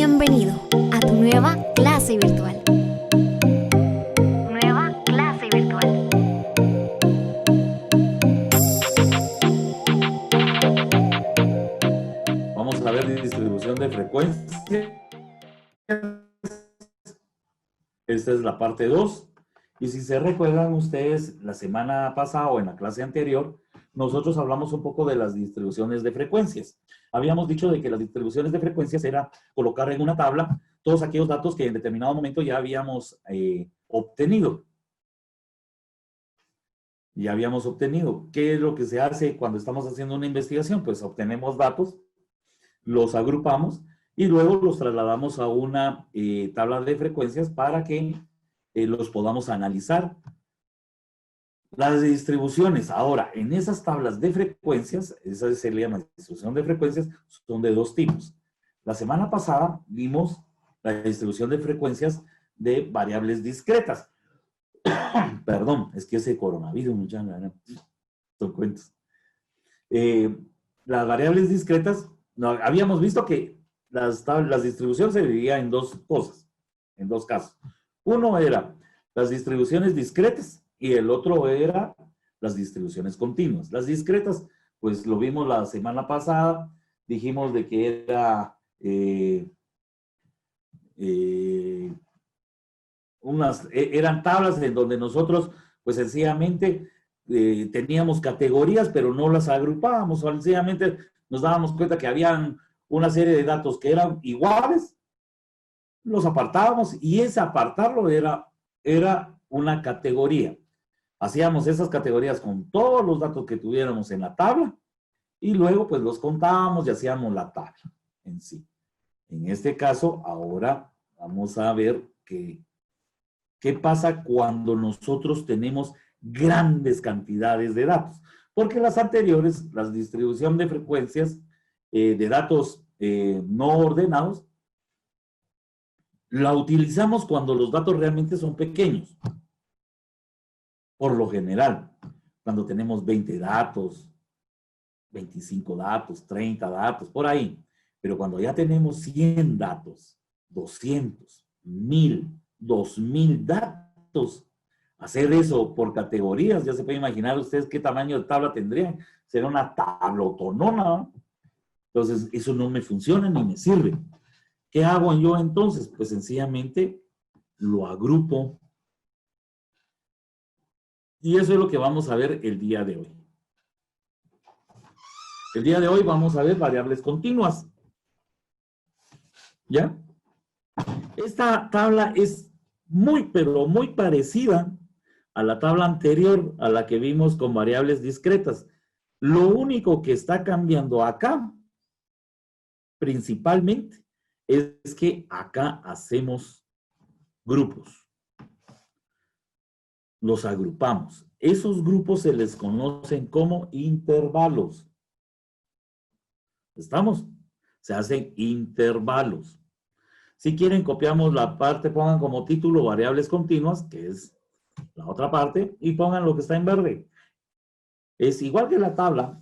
Bienvenido a tu nueva clase virtual. Nueva clase virtual. Vamos a ver distribución de frecuencia. Esta es la parte 2. Y si se recuerdan ustedes, la semana pasada o en la clase anterior, nosotros hablamos un poco de las distribuciones de frecuencias. Habíamos dicho de que las distribuciones de frecuencias era colocar en una tabla todos aquellos datos que en determinado momento ya habíamos obtenido. Ya habíamos obtenido. ¿Qué es lo que se hace cuando estamos haciendo una investigación? Pues obtenemos datos, los agrupamos y luego los trasladamos a una tabla de frecuencias para que los podamos analizar. Las distribuciones, ahora, en esas tablas de frecuencias, esa se le llama distribución de frecuencias, son de dos tipos. La semana pasada vimos la distribución de frecuencias de variables discretas. Perdón, es que ese coronavirus, muchachos, son cuentos. Las variables discretas, no, habíamos visto que las distribuciones se dividían en dos cosas, en dos casos. Uno era las distribuciones discretas y el otro era las distribuciones continuas. Las discretas, pues lo vimos la semana pasada, dijimos de que era eran tablas en donde nosotros, pues sencillamente teníamos categorías, pero no las agrupábamos, sencillamente nos dábamos cuenta que habían una serie de datos que eran iguales, los apartábamos y ese apartarlo era una categoría. Hacíamos esas categorías con todos los datos que tuviéramos en la tabla y luego pues los contábamos y hacíamos la tabla en sí. En este caso, ahora vamos a ver qué pasa cuando nosotros tenemos grandes cantidades de datos. Porque las anteriores, la distribución de frecuencias de datos no ordenados, la utilizamos cuando los datos realmente son pequeños. Por lo general, cuando tenemos 20 datos, 25 datos, 30 datos, por ahí. Pero cuando ya tenemos 100 datos, 200, 1000, 2000 datos, hacer eso por categorías, ya se puede imaginar ustedes qué tamaño de tabla tendrían. Será una tablotonona, ¿no? Entonces, eso no me funciona ni me sirve. ¿Qué hago yo entonces? Pues sencillamente lo agrupo. Y eso es lo que vamos a ver el día de hoy. El día de hoy vamos a ver variables continuas. ¿Ya? Esta tabla es muy, pero muy parecida a la tabla anterior, a la que vimos con variables discretas. Lo único que está cambiando acá, principalmente, es que acá hacemos grupos. Los agrupamos. Esos grupos se les conocen como intervalos. ¿Estamos? Se hacen intervalos. Si quieren, copiamos la parte, pongan como título variables continuas, que es la otra parte, y pongan lo que está en verde. Es igual que la tabla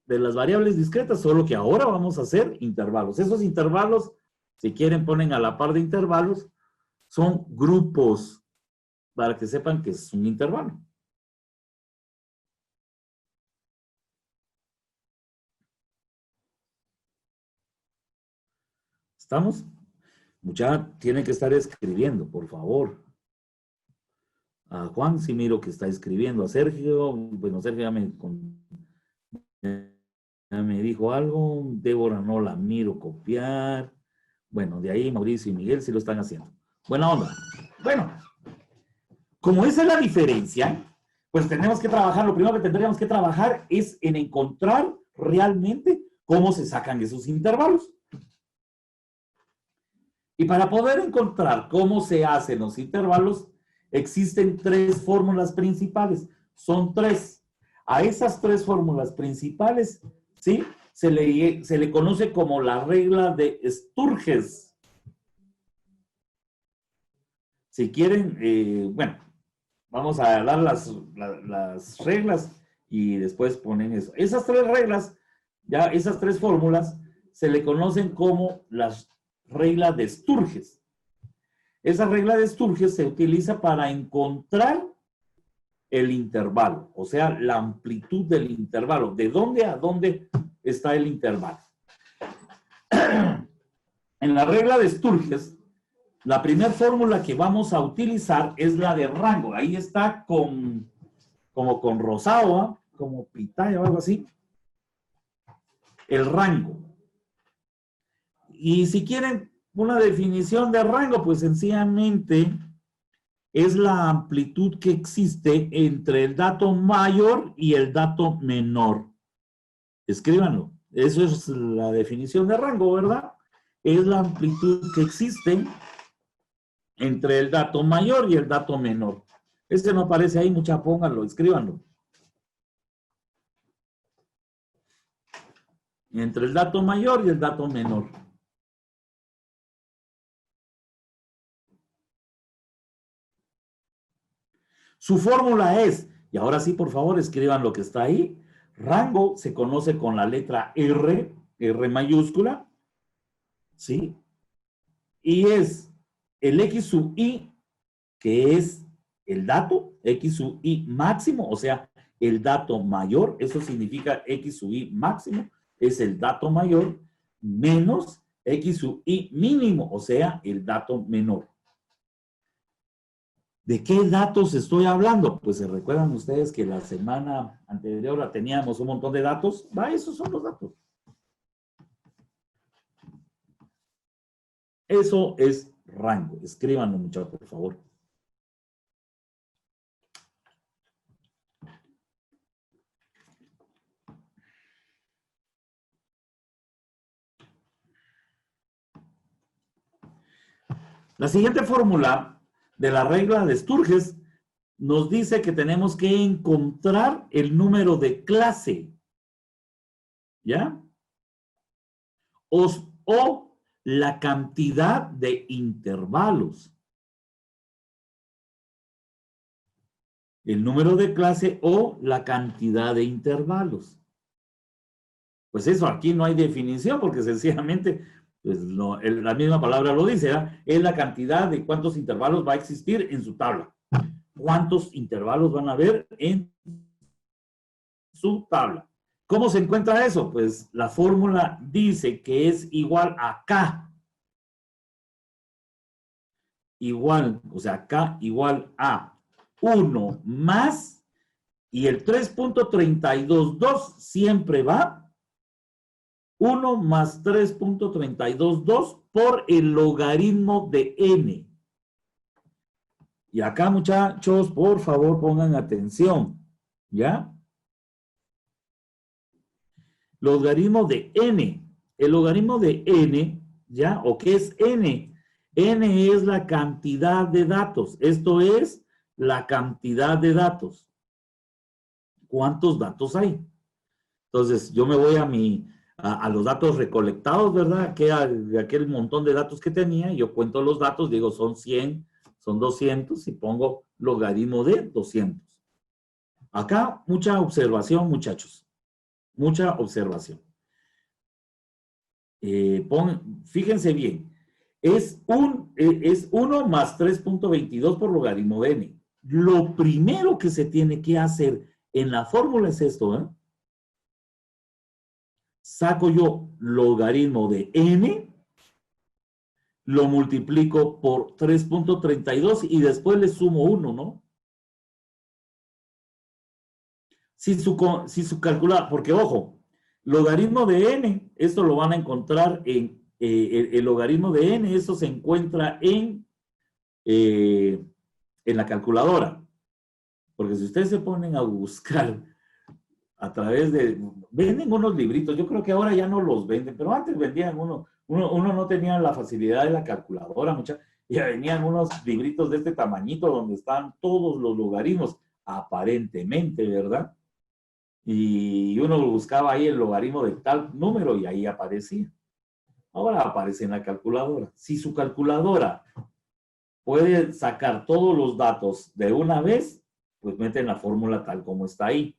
de las variables discretas, solo que ahora vamos a hacer intervalos. Esos intervalos, si quieren, ponen a la par de intervalos, son grupos, para que sepan que es un intervalo. ¿Estamos? Mucha tiene que estar escribiendo, por favor. A Juan sí miro que está escribiendo. A Sergio, bueno, Sergio ya me dijo algo. Débora no la miro copiar. Bueno, de ahí Mauricio y Miguel sí lo están haciendo. Buena onda. Bueno, como esa es la diferencia, pues tenemos que trabajar, lo primero que tendríamos que trabajar es en encontrar realmente cómo se sacan esos intervalos. Y para poder encontrar cómo se hacen los intervalos, existen tres fórmulas principales. Son tres. A esas tres fórmulas principales, ¿sí? Se le conoce como la regla de Sturges. Si quieren, bueno, vamos a dar las reglas y después ponen eso. Esas tres reglas, ya esas tres fórmulas, se le conocen como las regla de Sturges. Esa regla de Sturges se utiliza para encontrar el intervalo, o sea, la amplitud del intervalo. ¿De dónde a dónde está el intervalo? En la regla de Sturges, la primera fórmula que vamos a utilizar es la de rango. Ahí está como con rosado, ¿eh? Como pitaya o algo así. El rango. Y si quieren una definición de rango, pues sencillamente es la amplitud que existe entre el dato mayor y el dato menor. Escríbanlo. Eso es la definición de rango, ¿verdad? Es la amplitud que existe entre el dato mayor y el dato menor. Este no aparece ahí, mucha, pónganlo, escríbanlo. Entre el dato mayor y el dato menor. Su fórmula es, y ahora sí, por favor, escriban lo que está ahí. Rango se conoce con la letra R, R mayúscula, ¿sí? Y es el X sub I, que es el dato, X sub I máximo, o sea, el dato mayor, eso significa X sub I máximo, es el dato mayor, menos X sub I mínimo, o sea, el dato menor. ¿De qué datos estoy hablando? Pues se recuerdan ustedes que la semana anterior teníamos un montón de datos. Va, esos son los datos. Eso es rango. Escríbanlo, muchachos, por favor. La siguiente fórmula de la regla de Sturges nos dice que tenemos que encontrar el número de clase. ¿Ya? O la cantidad de intervalos. El número de clase o la cantidad de intervalos. Pues eso, aquí no hay definición porque sencillamente pues no, la misma palabra lo dice, ¿verdad? Es la cantidad de cuántos intervalos va a existir en su tabla. ¿Cuántos intervalos van a haber en su tabla? ¿Cómo se encuentra eso? Pues la fórmula dice que es igual a K. Igual, o sea, K igual a 1 más, y el 3.322 siempre va 1 más 3.322 por el logaritmo de n. Y acá, muchachos, por favor, pongan atención. ¿Ya? Logaritmo de n. El logaritmo de n, ¿ya? ¿O qué es n? N es la cantidad de datos. Esto es la cantidad de datos. ¿Cuántos datos hay? Entonces, yo me voy a los datos recolectados, ¿verdad? De aquel montón de datos que tenía, yo cuento los datos, digo, son 100, son 200, y pongo logaritmo de 200. Acá, mucha observación, muchachos. Mucha observación. Fíjense bien. Es 1 más 3.22 por logaritmo de n. Lo primero que se tiene que hacer en la fórmula es esto, ¿eh? Saco yo logaritmo de n, lo multiplico por 3.32 y después le sumo 1, ¿no? Si su calculadora, porque ojo, logaritmo de n, esto lo van a encontrar en el logaritmo de n, eso se encuentra en la calculadora. Porque si ustedes se ponen a buscar a través de... Venden unos libritos, yo creo que ahora ya no los venden, pero antes vendían uno no tenía la facilidad de la calculadora, y venían unos libritos de este tamañito donde están todos los logaritmos, aparentemente, ¿verdad? Y uno buscaba ahí el logaritmo de tal número y ahí aparecía. Ahora aparece en la calculadora. Si su calculadora puede sacar todos los datos de una vez, pues meten la fórmula tal como está ahí.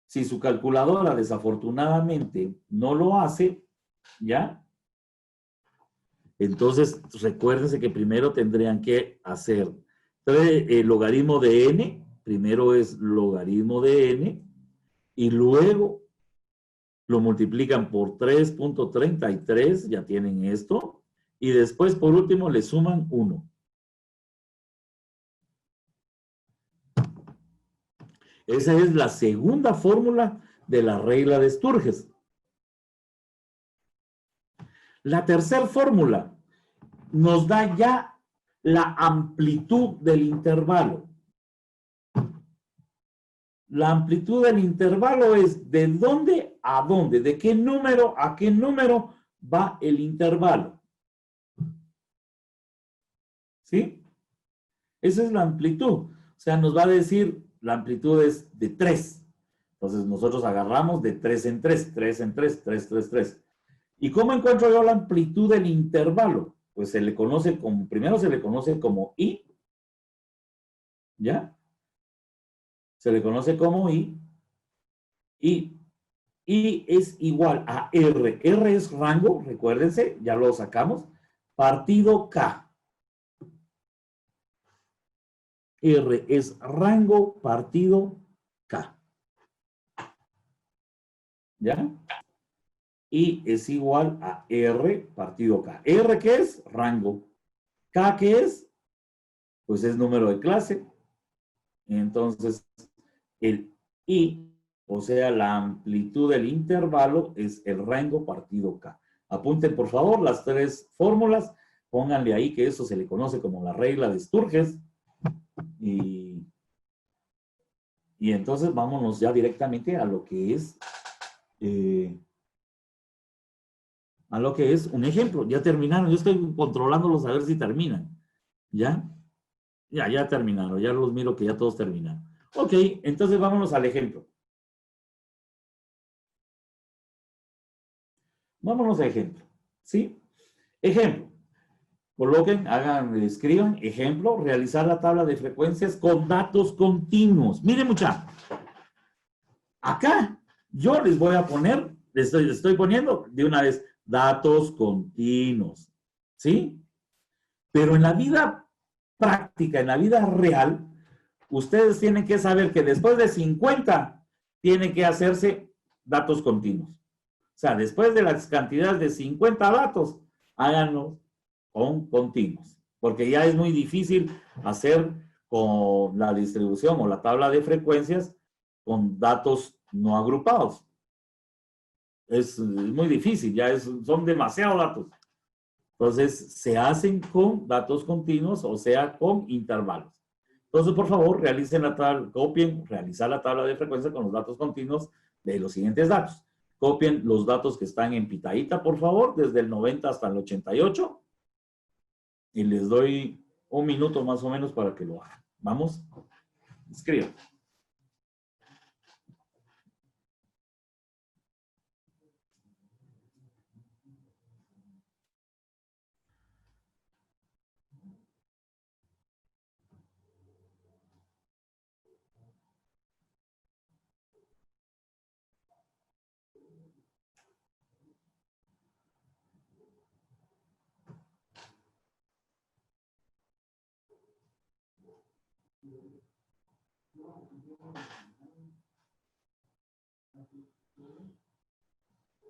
Si su calculadora desafortunadamente no lo hace, ¿ya? Entonces, recuérdense que primero tendrían que hacer el logaritmo de n, primero es logaritmo de n, y luego lo multiplican por 3.33, ya tienen esto, y después, por último, le suman 1. Esa es la segunda fórmula de la regla de Sturges. La tercera fórmula nos da ya la amplitud del intervalo. La amplitud del intervalo es de dónde a dónde, de qué número a qué número va el intervalo. ¿Sí? Esa es la amplitud. O sea, nos va a decir, la amplitud es de 3. Entonces nosotros agarramos de 3 en 3, 3 en 3, 3, 3, 3. ¿Y cómo encuentro yo la amplitud del intervalo? Pues se le conoce como, primero se le conoce como I, ¿ya? Se le conoce como I, y I es igual a R. R es rango, recuérdense, ya lo sacamos, partido K. R es rango partido K. ¿Ya? I es igual a R partido K. ¿R qué es? Rango. ¿K qué es? Pues es número de clase. Entonces, el I, o sea, la amplitud del intervalo, es el rango partido K. Apunten, por favor, las tres fórmulas. Pónganle ahí que eso se le conoce como la regla de Sturges. Y entonces vámonos ya directamente a lo que es un ejemplo. Ya terminaron. Yo estoy controlándolos a ver si terminan. ¿Ya? Ya terminaron. Ya los miro que ya todos terminaron. Ok, entonces vámonos al ejemplo. Vámonos a ejemplo. ¿Sí? Ejemplo. Coloquen, hagan, escriban, ejemplo, realizar la tabla de frecuencias con datos continuos. Miren, muchachos. Acá yo les voy a poner, les estoy poniendo de una vez datos continuos. ¿Sí? Pero en la vida práctica, en la vida real, ustedes tienen que saber que después de 50 tiene que hacerse datos continuos. O sea, después de las cantidades de 50 datos, háganlos con continuos. Porque ya es muy difícil hacer con la distribución o la tabla de frecuencias con datos no agrupados. Es muy difícil, son demasiados datos. Entonces, se hacen con datos continuos, o sea, con intervalos. Entonces, por favor, realicen la tabla, copien, realizar la tabla de frecuencia con los datos continuos de los siguientes datos. Copien los datos que están en pitahita, por favor, desde el 90 hasta el 88. Y les doy un minuto más o menos para que lo hagan. Vamos, escriban.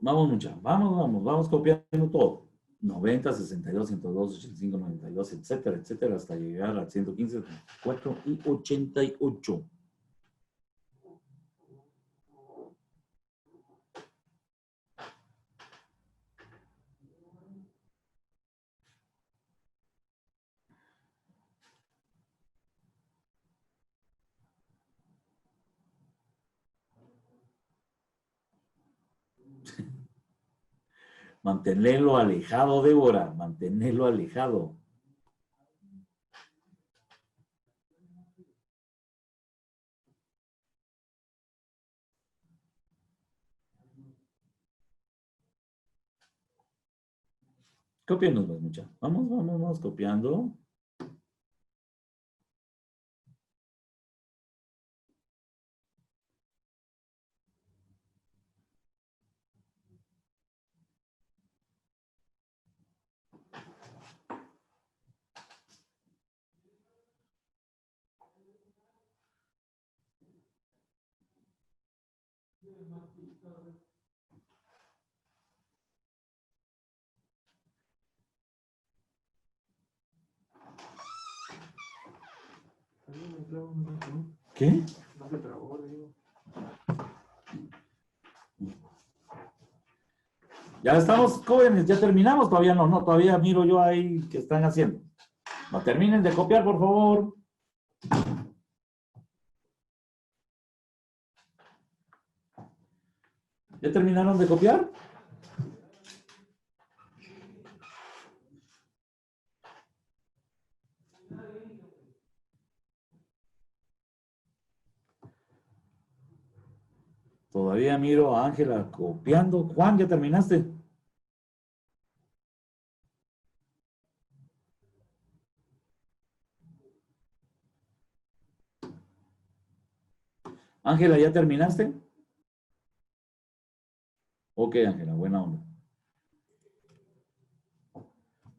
Vamos, muchachos, vamos copiando todo. 90, 62, 102, 85, 92, etcétera, etcétera, hasta llegar al 115, 4 y 88. Mantenerlo alejado, Débora, mantenerlo alejado. Copianos, muchachos. Vamos copiando. ¿Qué? Ya estamos, jóvenes, ya terminamos, todavía no, todavía miro yo ahí que están haciendo. No terminen de copiar, por favor. ¿Ya terminaron de copiar? Todavía miro a Ángela copiando. Juan, ¿ya terminaste? Ángela, ¿ya terminaste? Ok, Ángela, buena onda.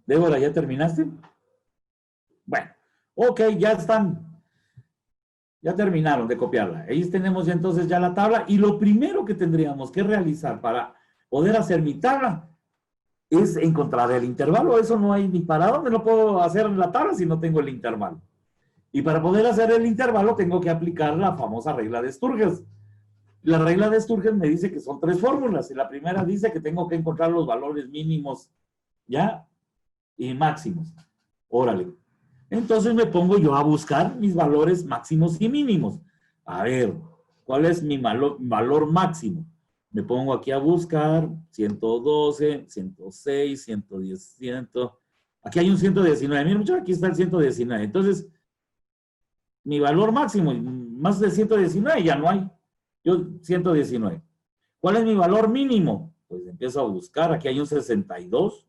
Débora, ¿ya terminaste? Bueno, ok, ya están. Ya terminaron de copiarla. Ahí tenemos ya entonces ya la tabla. Y lo primero que tendríamos que realizar para poder hacer mi tabla es encontrar el intervalo. Eso no hay ni para dónde lo puedo hacer en la tabla si no tengo el intervalo. Y para poder hacer el intervalo tengo que aplicar la famosa regla de Sturges. La regla de Sturges me dice que son 3 fórmulas. Y la primera dice que tengo que encontrar los valores mínimos, ¿ya? Y máximos. Órale. Entonces me pongo yo a buscar mis valores máximos y mínimos. A ver, ¿cuál es mi valor máximo? Me pongo aquí a buscar 112, 106, 110, 100. Aquí hay un 119. Miren, muchachos, aquí está el 119. Entonces, mi valor máximo, más de 119 ya no hay. Yo, 119. ¿Cuál es mi valor mínimo? Pues empiezo a buscar. Aquí hay un 62.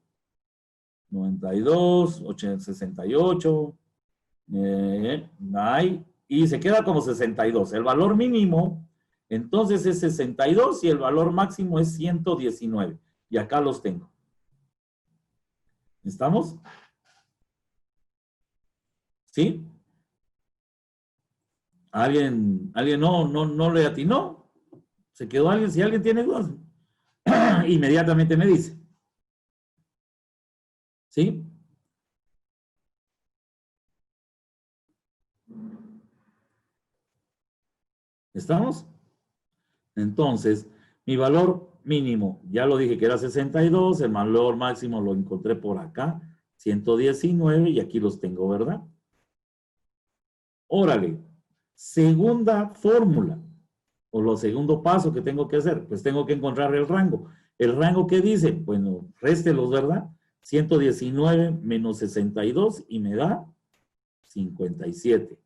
92, 68, y se queda como 62. El valor mínimo, entonces es 62 y el valor máximo es 119. Y acá los tengo. ¿Estamos? ¿Sí? ¿Alguien no le atinó? ¿Se quedó alguien? Si alguien tiene dudas, inmediatamente me dice. ¿Sí? ¿Estamos? Entonces, mi valor mínimo, ya lo dije que era 62, el valor máximo lo encontré por acá, 119, y aquí los tengo, ¿verdad? Órale, segunda fórmula, o lo segundo paso que tengo que hacer, pues tengo que encontrar el rango. ¿El rango qué dice? Bueno, réstelos, ¿verdad? 119 menos 62 y me da 57.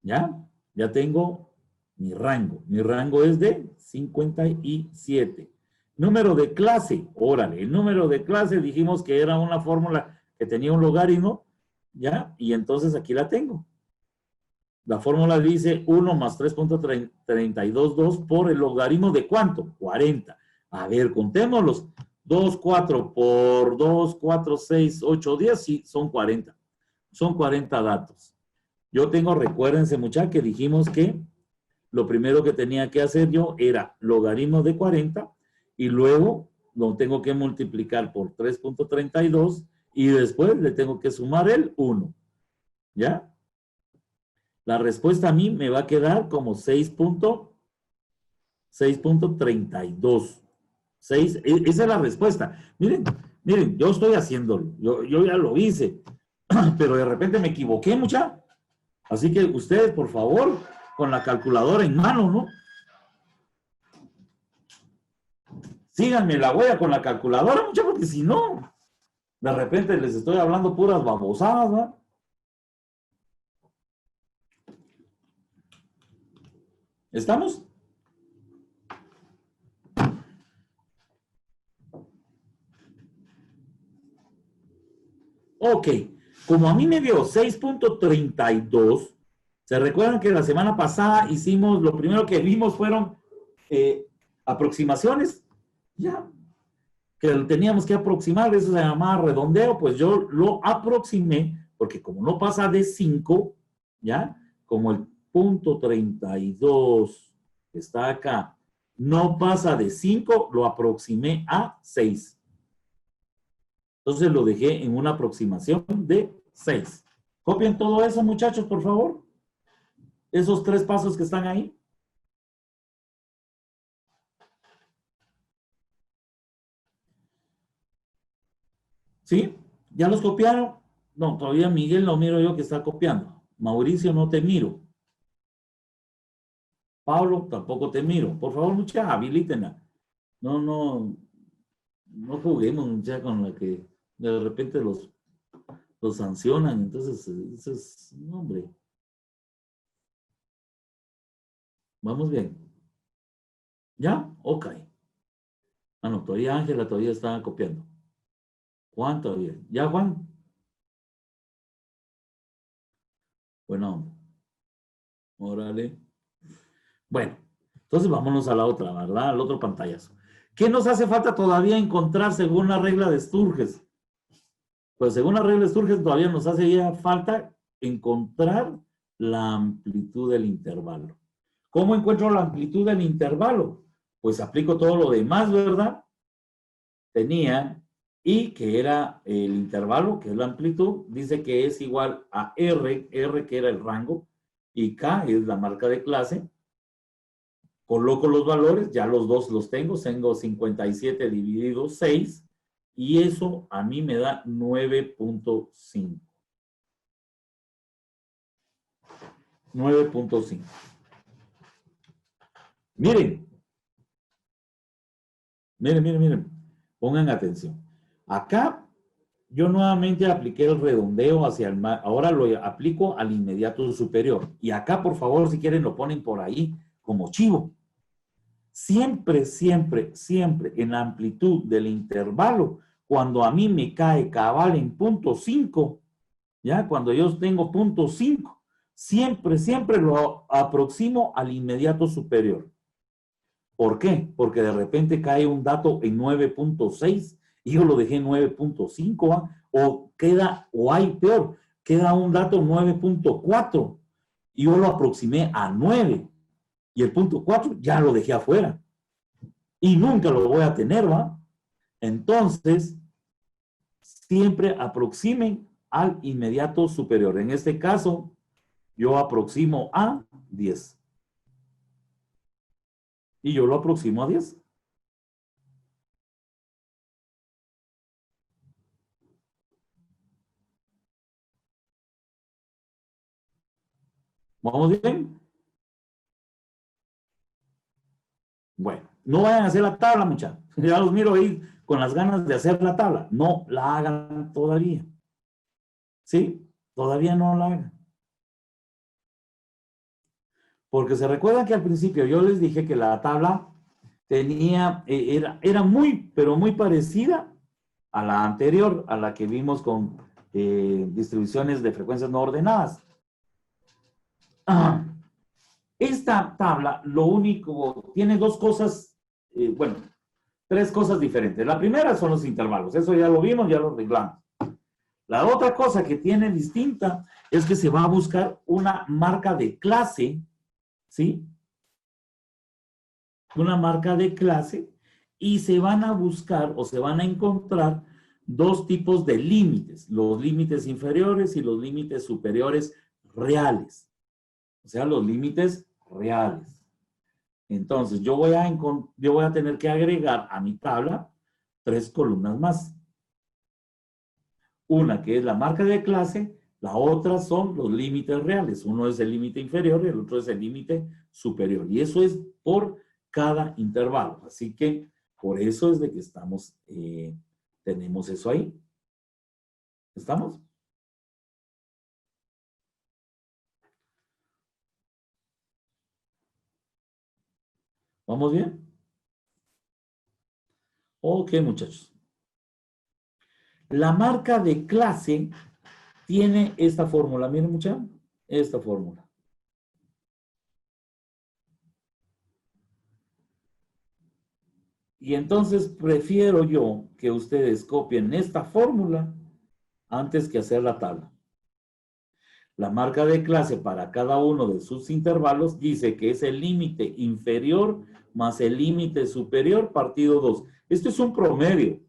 ¿Ya? Ya tengo mi rango. Mi rango es de 57. Número de clase, órale, el número de clase dijimos que era una fórmula que tenía un logaritmo, ¿ya? Y entonces aquí la tengo. La fórmula dice 1 más 3.322 por el logaritmo de ¿cuánto? 40. A ver, contémoslos. 2, 4 por 2, 4, 6, 8, 10, sí, son 40. Son 40 datos. Yo tengo, recuérdense muchachos, que dijimos que lo primero que tenía que hacer yo era logaritmo de 40 y luego lo tengo que multiplicar por 3.32 y después le tengo que sumar el 1. ¿Ya? La respuesta a mí me va a quedar como 6.32. 6, esa es la respuesta. Miren, yo estoy haciéndolo. Yo ya lo hice. Pero de repente me equivoqué, mucha. Así que ustedes, por favor, con la calculadora en mano, ¿no? Síganme la huella con la calculadora, mucha, porque si no, de repente les estoy hablando puras babosadas, ¿no? ¿Estamos? Ok, como a mí me dio 6.32, ¿se recuerdan que la semana pasada hicimos, lo primero que vimos fueron aproximaciones? Ya, que teníamos que aproximar, eso se llamaba redondeo, pues yo lo aproximé, porque como no pasa de 5, ¿ya? Como el punto 32 está acá, no pasa de 5, lo aproximé a 6. Entonces lo dejé en una aproximación de 6. Copien todo eso, muchachos, por favor. Esos 3 pasos que están ahí. ¿Sí? ¿Ya los copiaron? No, todavía Miguel no miro yo que está copiando. Mauricio, no te miro. Pablo, tampoco te miro. Por favor, muchachos, habilítenla. No juguemos, muchachos, con la que de repente los sancionan. Entonces, eso es, no, hombre. Vamos bien. ¿Ya? Ok. Ah, no, todavía Ángela todavía está copiando. Juan todavía. ¿Ya, Juan? Bueno, órale. Bueno, entonces vámonos a la otra, ¿verdad? Al otro pantallazo. ¿Qué nos hace falta todavía encontrar según la regla de Sturges? Pues según la regla de Sturges todavía nos hace ya falta encontrar la amplitud del intervalo. ¿Cómo encuentro la amplitud del intervalo? Pues aplico todo lo demás, ¿verdad? Tenía I, que era el intervalo, que es la amplitud, dice que es igual a R que era el rango, y K es la marca de clase. Coloco los valores, ya los dos los tengo 57 dividido 6, y eso a mí me da 9.5. 9.5. Miren. Miren. Pongan atención. Acá yo nuevamente apliqué el redondeo hacia el más. Ahora lo aplico al inmediato superior. Y acá, por favor, si quieren, lo ponen por ahí como chivo. Siempre en la amplitud del intervalo, cuando a mí me cae cabal en 0.5, ¿ya? Cuando yo tengo 0.5, siempre lo aproximo al inmediato superior. ¿Por qué? Porque de repente cae un dato en 9.6 y yo lo dejé en 9.5, ¿ah? O hay peor, queda un dato 9.4 y yo lo aproximé a 9 y el punto 4 ya lo dejé afuera y nunca lo voy a tener, ¿va? Entonces, siempre aproximen al inmediato superior. En este caso, yo aproximo a 10. Y yo lo aproximo a 10. ¿Vamos bien? Bueno, no vayan a hacer la tabla, muchachos. Ya los miro ahí con las ganas de hacer la tabla. No la hagan todavía. ¿Sí? Todavía no la hagan. Porque se recuerdan que al principio yo les dije que la tabla tenía, era muy, pero muy parecida a la anterior, a la que vimos con distribuciones de frecuencias no ordenadas. Esta tabla, lo único, tiene dos cosas, bueno, tres cosas diferentes. La primera son los intervalos, eso ya lo vimos, ya lo arreglamos. La otra cosa que tiene distinta es que se va a buscar una marca de clase, ¿sí? Una marca de clase y se van a buscar o se van a encontrar dos tipos de límites, los límites inferiores y los límites superiores reales. O sea, los límites reales. Entonces, yo voy a tener que agregar a mi tabla 3 columnas más. Una que es la marca de clase, la otra son los límites reales. Uno es el límite inferior y el otro es el límite superior. Y eso es por cada intervalo. Así que por eso es de que estamos, tenemos eso ahí. ¿Estamos? ¿Vamos bien? Ok, muchachos. La marca de clase tiene esta fórmula. Miren, muchachos, esta fórmula. Y entonces prefiero yo que ustedes copien esta fórmula antes que hacer la tabla. La marca de clase para cada uno de sus intervalos dice que es el límite inferior más el límite superior partido 2. Esto es un promedio.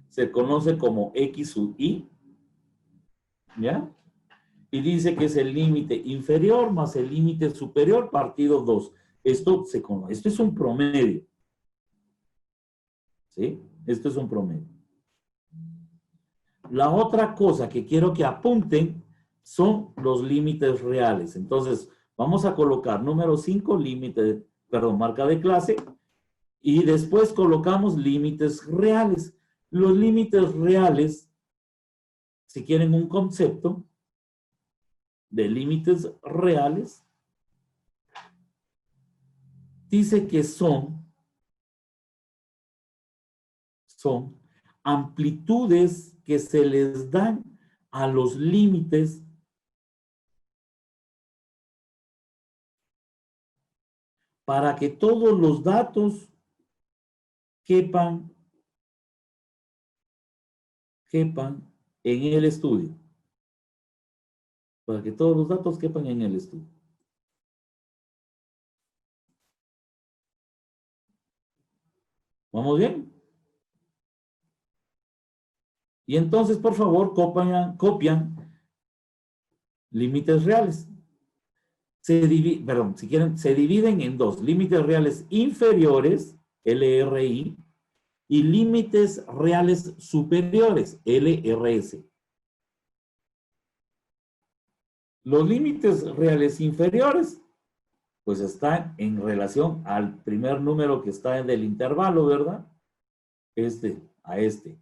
Se conoce como X sub I, ¿ya? Y dice que es el límite inferior más el límite superior partido 2. Esto es un promedio. ¿Sí? Esto es un promedio. La otra cosa que quiero que apunten son los límites reales. Entonces, vamos a colocar número 5, límite, perdón, marca de clase, y después colocamos límites reales. Los límites reales, si quieren un concepto de límites reales, dice que son amplitudes que se les dan a los límites para que todos los datos quepan en el estudio. Para que todos los datos quepan en el estudio. ¿Vamos bien? Y entonces, por favor, copian límites reales. Si quieren, se dividen en dos. Límites reales inferiores, LRI, y límites reales superiores, LRS. Los límites reales inferiores, pues están en relación al primer número que está en el intervalo, ¿verdad? A este.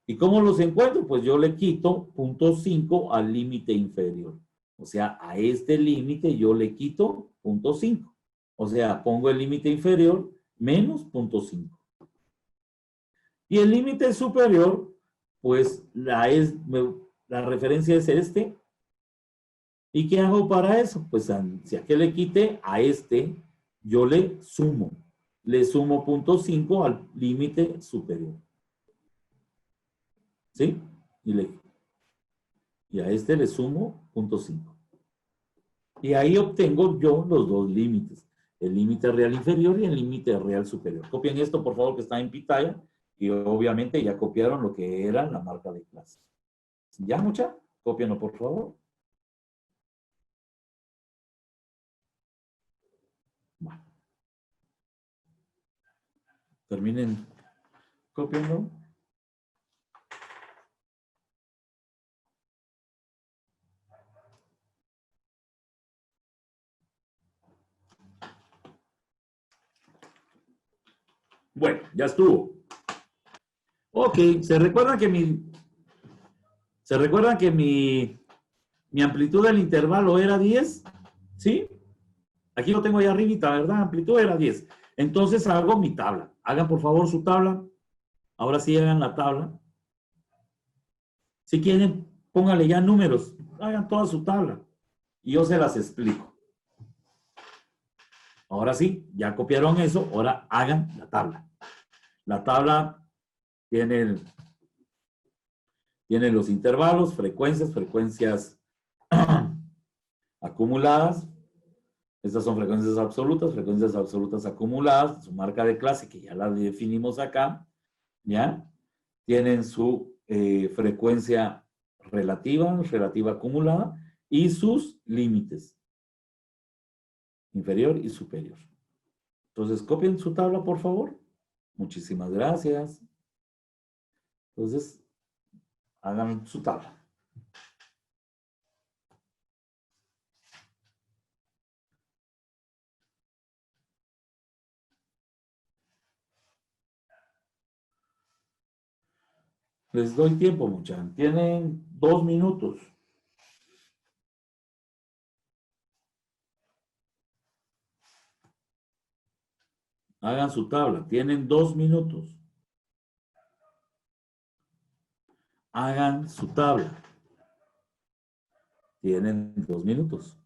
¿Y cómo los encuentro? Pues yo le quito 0.5 al límite inferior. O sea, a este límite yo le quito 0.5. O sea, pongo el límite inferior menos 0.5. Y el límite superior, pues la referencia es este. ¿Y qué hago para eso? Pues si a qué le quite a este, yo le sumo. Le sumo 0.5 al límite superior. ¿Sí? Y a este le sumo 0.5. Y ahí obtengo yo los dos límites. El límite real inferior y el límite real superior. Copien esto, por favor, que está en pantalla. Y obviamente ya copiaron lo que era la marca de clase. ¿Ya, mucha? Cópienlo, por favor. Bueno. Terminen. Cópienlo. Bueno, ya estuvo. Ok, ¿se recuerdan que mi amplitud del intervalo era 10? ¿Sí? Aquí lo tengo ahí arribita, ¿verdad? Amplitud era 10. Entonces hago mi tabla. Hagan por favor su tabla. Ahora sí hagan la tabla. Si quieren, pónganle ya números. Hagan toda su tabla. Y yo se las explico. Ahora sí, ya copiaron eso. Ahora hagan la tabla. La tabla tiene los intervalos, frecuencias acumuladas. Estas son frecuencias absolutas acumuladas, su marca de clase, que ya la definimos acá, ¿ya? Tienen su frecuencia relativa acumulada, y sus límites, inferior y superior. Entonces, copien su tabla, por favor. Muchísimas gracias. Entonces, hagan su tabla. Les doy tiempo, muchachos. Tienen 2 minutos. Hagan su tabla. Tienen 2 minutos. Hagan su tabla. Tienen 2 minutos.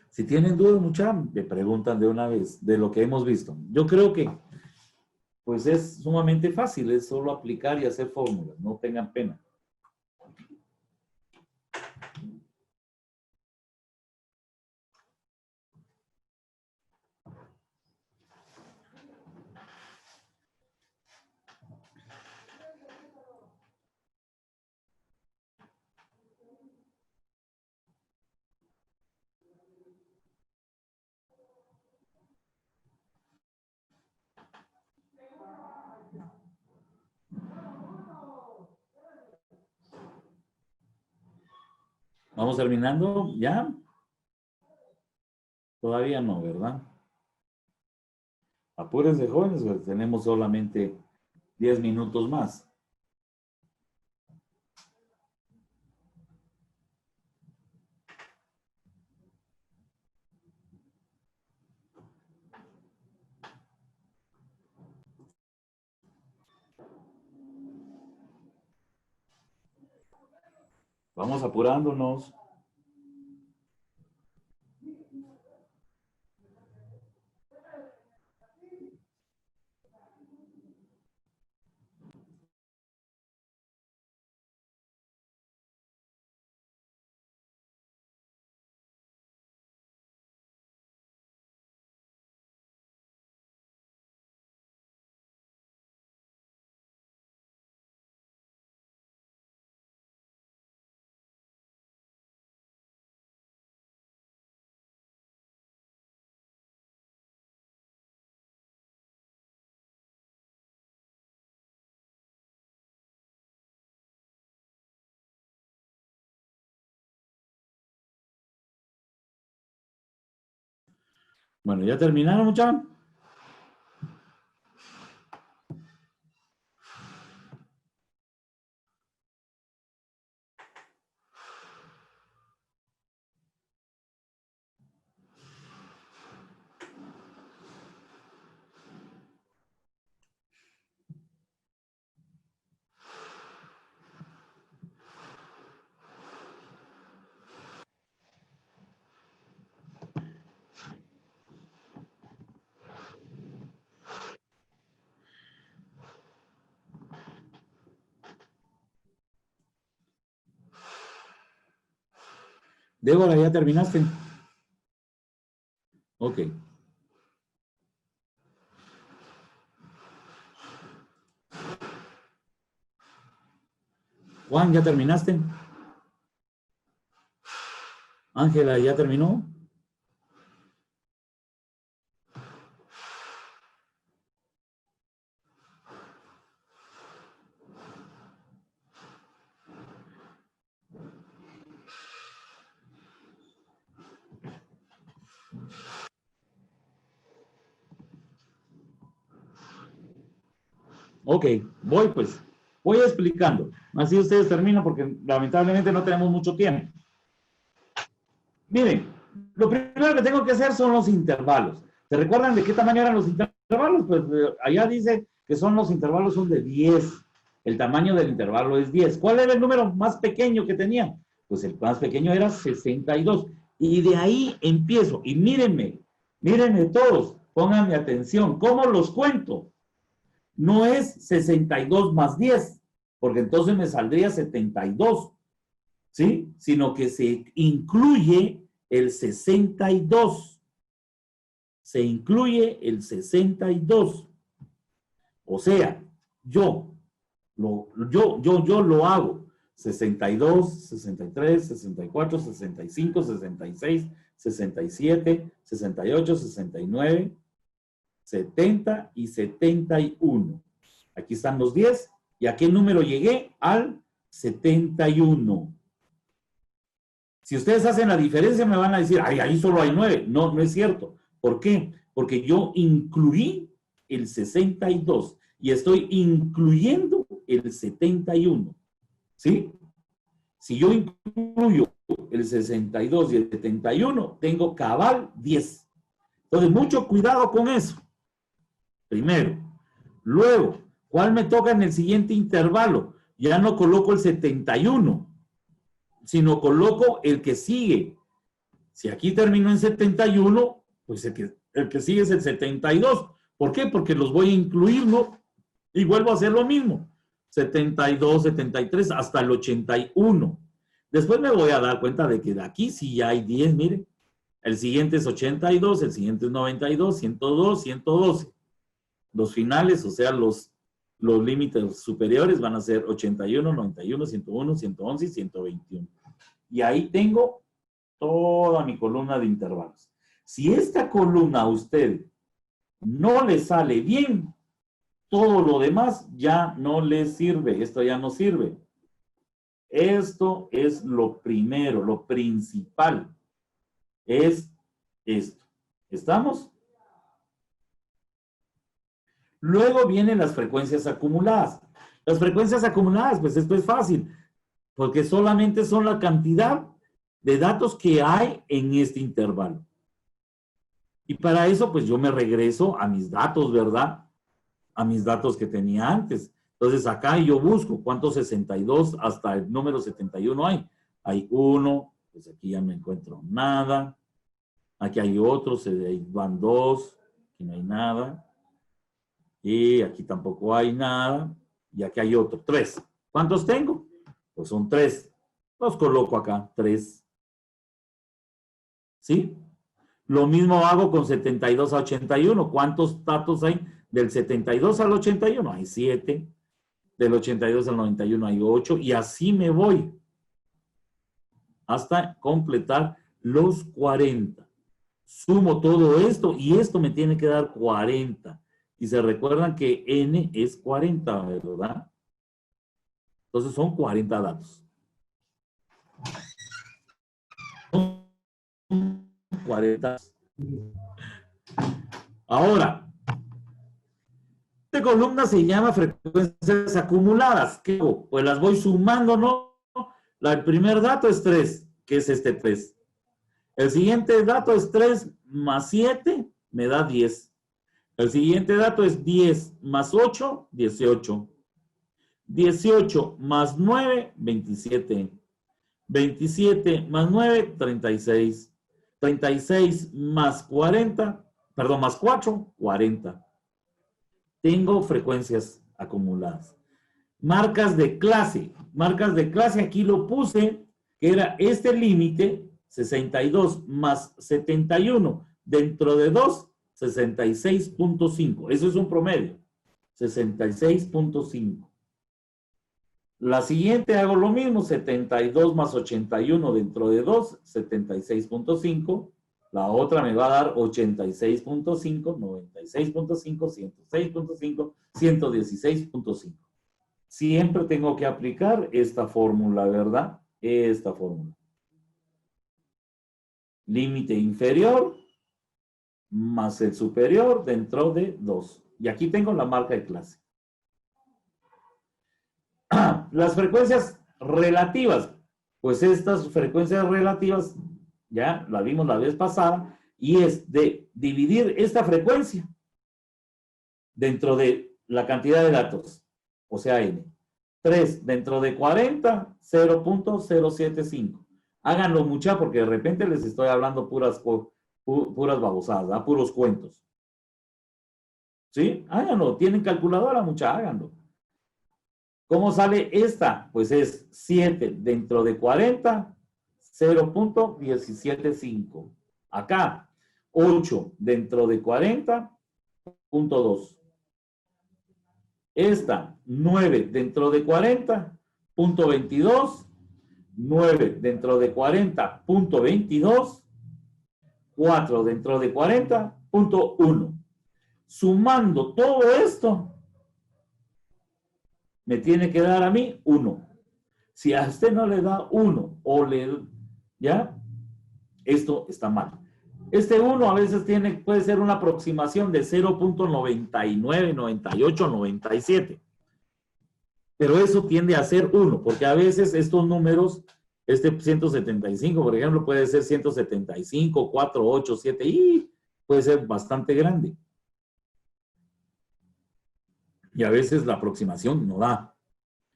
Si tienen dudas, mucha, me preguntan de una vez de lo que hemos visto. Yo creo que pues es sumamente fácil, es solo aplicar y hacer fórmulas, no tengan pena. ¿Vamos terminando ya? Todavía no, ¿verdad? Apúrense, jóvenes, pues tenemos solamente 10 minutos más. Vamos apurándonos. Bueno, ¿ya terminaron, muchachos? Débora, ¿ya terminaste? Ok. Juan, ¿ya terminaste? Ángela, ¿ya terminó? Ok, voy pues. Voy explicando. Así ustedes terminan porque lamentablemente no tenemos mucho tiempo. Miren, lo primero que tengo que hacer son los intervalos. ¿Se recuerdan de qué tamaño eran los intervalos? Pues allá dice que los intervalos son de 10. El tamaño del intervalo es 10. ¿Cuál era el número más pequeño que tenía? Pues el más pequeño era 62. Y de ahí empiezo. Y mírenme todos, pónganme atención. ¿Cómo los cuento? No es 62 más 10, porque entonces me saldría 72, ¿sí? Sino que se incluye el 62. Se incluye el 62. O sea, yo lo hago. 62, 63, 64, 65, 66, 67, 68, 69, 70 y 71. Aquí están los 10. ¿Y a qué número llegué? Al 71. Si ustedes hacen la diferencia, me van a decir, ay, ahí solo hay 9. No, no es cierto. ¿Por qué? Porque yo incluí el 62 y estoy incluyendo el 71. ¿Sí? Si yo incluyo el 62 y el 71, tengo cabal 10. Entonces, mucho cuidado con eso. Primero. Luego, ¿cuál me toca en el siguiente intervalo? Ya no coloco el 71, sino coloco el que sigue. Si aquí termino en 71, pues el que sigue es el 72. ¿Por qué? Porque los voy a incluir, ¿no? Y vuelvo a hacer lo mismo. 72, 73, hasta el 81. Después me voy a dar cuenta de que de aquí sí ya hay 10, miren. El siguiente es 82, el siguiente es 92, 102, 112. Los finales, o sea, los límites superiores van a ser 81, 91, 101, 111 y 121. Y ahí tengo toda mi columna de intervalos. Si esta columna a usted no le sale bien, todo lo demás ya no le sirve. Esto ya no sirve. Esto es lo primero, lo principal. Es esto. ¿Estamos? Luego vienen las frecuencias acumuladas. Las frecuencias acumuladas, pues esto es fácil, porque solamente son la cantidad de datos que hay en este intervalo. Y para eso, pues yo me regreso a mis datos, ¿verdad? A mis datos que tenía antes. Entonces acá yo busco cuántos 62 hasta el número 71 hay. Hay 1, pues aquí ya no encuentro nada. Aquí hay otros, ahí van 2, aquí no hay nada. Y aquí tampoco hay nada. Y aquí hay otro, 3. ¿Cuántos tengo? Pues son 3. Los coloco acá, 3. ¿Sí? Lo mismo hago con 72 a 81. ¿Cuántos datos hay del 72 al 81? Hay 7. Del 82 al 91 hay 8. Y así me voy hasta completar los 40. Sumo todo esto y esto me tiene que dar 40. Y se recuerdan que n es 40, ¿verdad? Entonces son 40 datos. 40. Ahora, esta columna se llama frecuencias acumuladas. ¿Qué hago? Pues las voy sumando, ¿no? El primer dato es 3, que es este 3. El siguiente dato es 3 más 7, me da 10. El siguiente dato es 10 más 8, 18. 18 más 9, 27. 27 más 9, 36. 36 más 40, perdón, más 4, 40. Tengo frecuencias acumuladas. Marcas de clase. Marcas de clase, aquí lo puse, que era este límite, 62 más 71, dentro de 2, 66.5. Eso es un promedio. 66.5. La siguiente hago lo mismo, 72 más 81 dentro de 2, 76.5. La otra me va a dar 86.5, 96.5, 106.5, 116.5. Siempre tengo que aplicar esta fórmula, ¿verdad? Esta fórmula. Límite inferior más el superior dentro de 2. Y aquí tengo la marca de clase. Las frecuencias relativas. Pues estas frecuencias relativas, ya la vimos la vez pasada, y es de dividir esta frecuencia dentro de la cantidad de datos, o sea, n. 3 dentro de 40, 0.075. Háganlo mucha porque de repente les estoy hablando puras babosadas, ¿verdad? Puros cuentos. ¿Sí? Háganlo. ¿Tienen calculadora? Mucha, háganlo. ¿Cómo sale esta? Pues es 7 dentro de 40, 0.175. Acá, 8 dentro de 40, 0.2. Esta, 9 dentro de 40, 0.22. 9 dentro de 40, 0.22. 4 dentro de 40, 0.1. Sumando todo esto, me tiene que dar a mí 1. Si a usted no le da 1 o le... ¿Ya? Esto está mal. Este 1 a veces puede ser una aproximación de 0.99, 98, 97. Pero eso tiende a ser 1, porque a veces estos números, este 175, por ejemplo, puede ser 175, 4, 8, 7, y puede ser bastante grande. Y a veces la aproximación no da.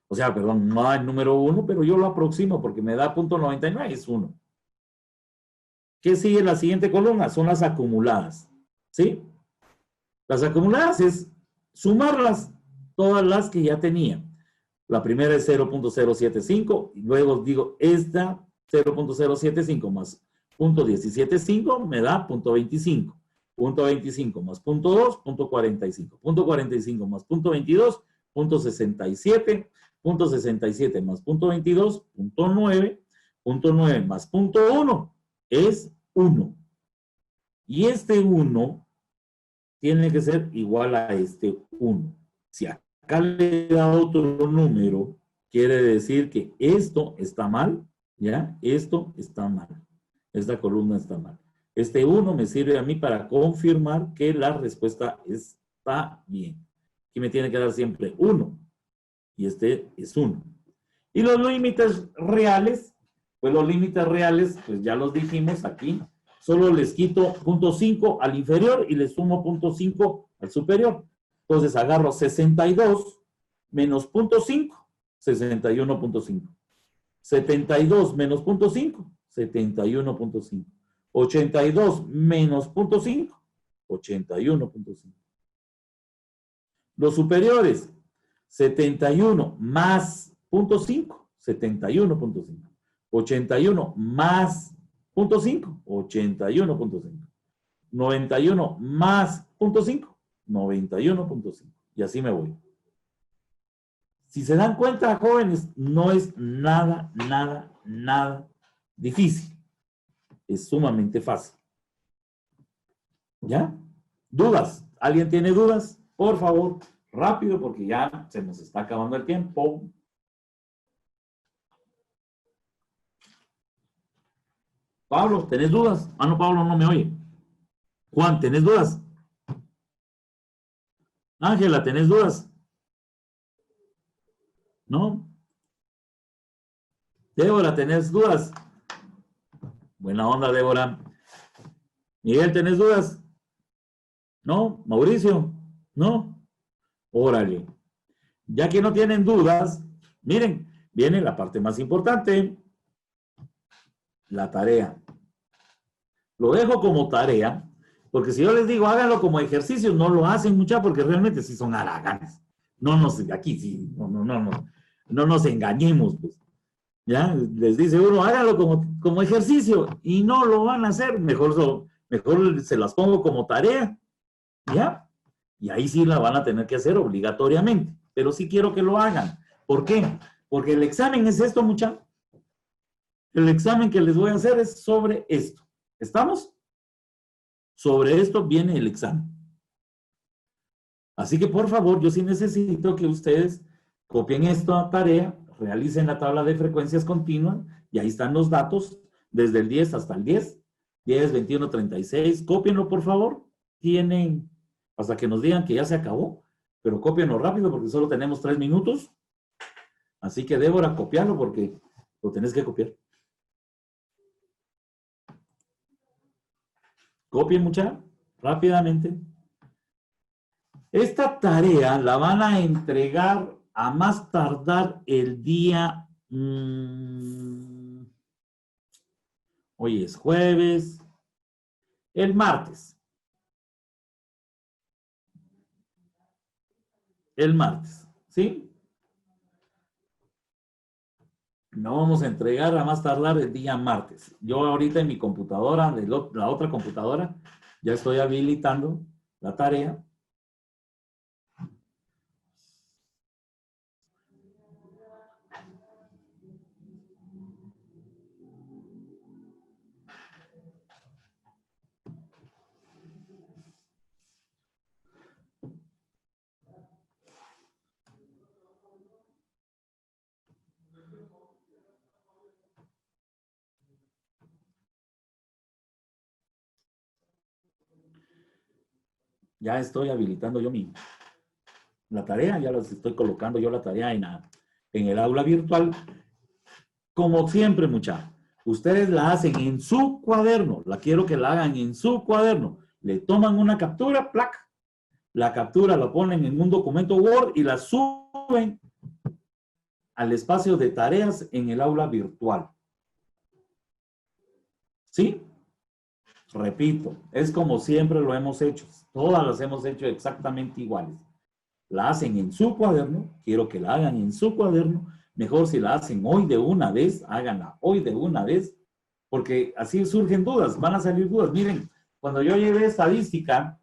O sea, perdón, no da el número 1, pero yo lo aproximo porque me da .99, es 1. ¿Qué sigue en la siguiente columna? Son las acumuladas, ¿sí? Las acumuladas es sumarlas, todas las que ya tenía. La primera es 0.075, y luego digo, esta 0.075 más 0.175 me da 0.25. 0.25 más 0.2, 0.45. 0.45 más 0.22, 0.67. 0.67 más 0.22, 0.9. 0.9 más 0.1 es 1. Y este 1 tiene que ser igual a este 1. Si acá le da otro número, quiere decir que esto está mal, ¿ya? Esto está mal. Esta columna está mal. Este 1 me sirve a mí para confirmar que la respuesta está bien. Aquí me tiene que dar siempre 1. Y este es 1. Y los límites reales, pues los límites reales, pues ya los dijimos aquí. Solo les quito 0.5 al inferior y les sumo 0.5 al superior. Entonces agarro 62 menos 0.5, 61.5. 72 menos 0.5, 71.5. 82 menos 0.5, 81.5. Los superiores, 71 más 0.5, 71.5. 81 más 0.5, 81.5. 91 más 0.5, 91.5. Y así me voy. Si se dan cuenta, jóvenes, no es nada difícil. Es sumamente fácil. ¿Ya? ¿Dudas? ¿Alguien tiene dudas? Por favor, rápido, porque ya se nos está acabando el tiempo. Pablo, ¿tenés dudas? Ah, no, Pablo no me oye. Juan, ¿tenés dudas? Ángela, ¿tenés dudas? ¿No? Débora, ¿tenés dudas? Buena onda, Débora. Miguel, ¿tenés dudas? ¿No? Mauricio, ¿no? Órale. Ya que no tienen dudas, miren, viene la parte más importante, la tarea. Lo dejo como tarea, porque si yo les digo háganlo como ejercicio, no lo hacen mucha porque realmente sí son haraganes. No nos, aquí sí, no nos engañemos, pues. ¿Ya? Les dice uno, háganlo como ejercicio y no lo van a hacer. Mejor se las pongo como tarea. ¿Ya? Y ahí sí la van a tener que hacer obligatoriamente. Pero sí quiero que lo hagan. ¿Por qué? Porque el examen es esto, muchachos. El examen que les voy a hacer es sobre esto. ¿Estamos? Sobre esto viene el examen. Así que, por favor, yo sí necesito que ustedes copien esta tarea, realicen la tabla de frecuencias continuas, y ahí están los datos, desde el 10 hasta el 10, 10, 21, 36. Cópienlo, por favor. Tienen hasta que nos digan que ya se acabó, pero cópienlo rápido porque solo tenemos 3 minutos. Así que, Débora, copiarlo porque lo tenés que copiar. Copien, mucha, rápidamente. Esta tarea la van a entregar a más tardar el día... hoy es jueves. El martes. El martes, ¿sí? No vamos a entregar a más tardar el día martes. Yo ahorita en mi computadora, la otra computadora, ya estoy habilitando la tarea. Ya estoy habilitando yo la tarea, ya las estoy colocando yo la tarea en el aula virtual. Como siempre, muchachos, ustedes la hacen en su cuaderno. La quiero que la hagan en su cuaderno. Le toman una captura, plac. La captura la ponen en un documento Word y la suben al espacio de tareas en el aula virtual. ¿Sí? Repito, es como siempre lo hemos hecho. Todas las hemos hecho exactamente iguales. La hacen en su cuaderno, quiero que la hagan en su cuaderno. Mejor si la hacen hoy de una vez, háganla hoy de una vez, porque así surgen dudas, van a salir dudas. Miren, cuando yo llevé estadística,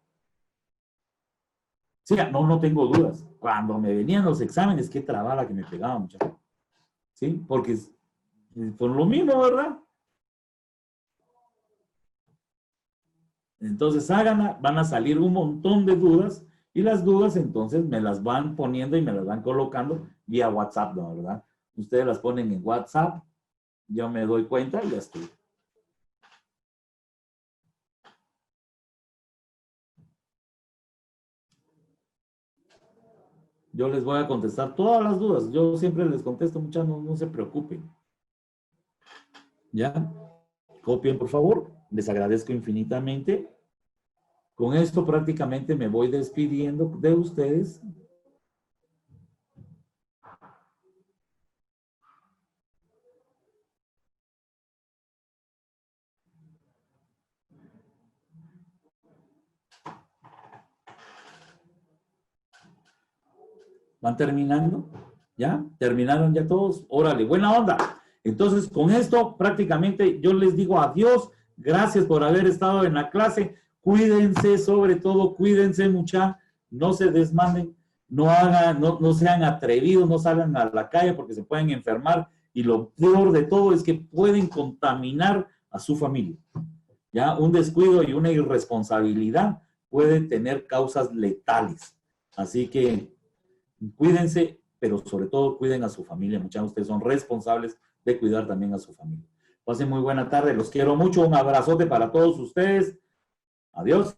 sí, no tengo dudas. Cuando me venían los exámenes, qué trabada que me pegaba, muchachos. ¿Sí? Porque por lo mismo, ¿verdad? Entonces háganla, van a salir un montón de dudas y las dudas entonces me las van poniendo y me las van colocando vía WhatsApp, ¿no? ¿Verdad? Ustedes las ponen en WhatsApp, yo me doy cuenta y ya estoy. Yo les voy a contestar todas las dudas. Yo siempre les contesto, muchachos, no se preocupen. ¿Ya? Copien, por favor. Les agradezco infinitamente. Con esto prácticamente me voy despidiendo de ustedes. ¿Van terminando? ¿Ya? ¿Terminaron ya todos? Órale, buena onda. Entonces, con esto prácticamente yo les digo adiós. Gracias por haber estado en la clase. Cuídense, sobre todo, cuídense mucha. No se desmanden, no sean atrevidos, no salgan a la calle porque se pueden enfermar. Y lo peor de todo es que pueden contaminar a su familia. Ya, un descuido y una irresponsabilidad puede tener causas letales. Así que cuídense, pero sobre todo cuiden a su familia. Muchas de ustedes son responsables de cuidar también a su familia. Pasen muy buena tarde, los quiero mucho. Un abrazote para todos ustedes. Adiós.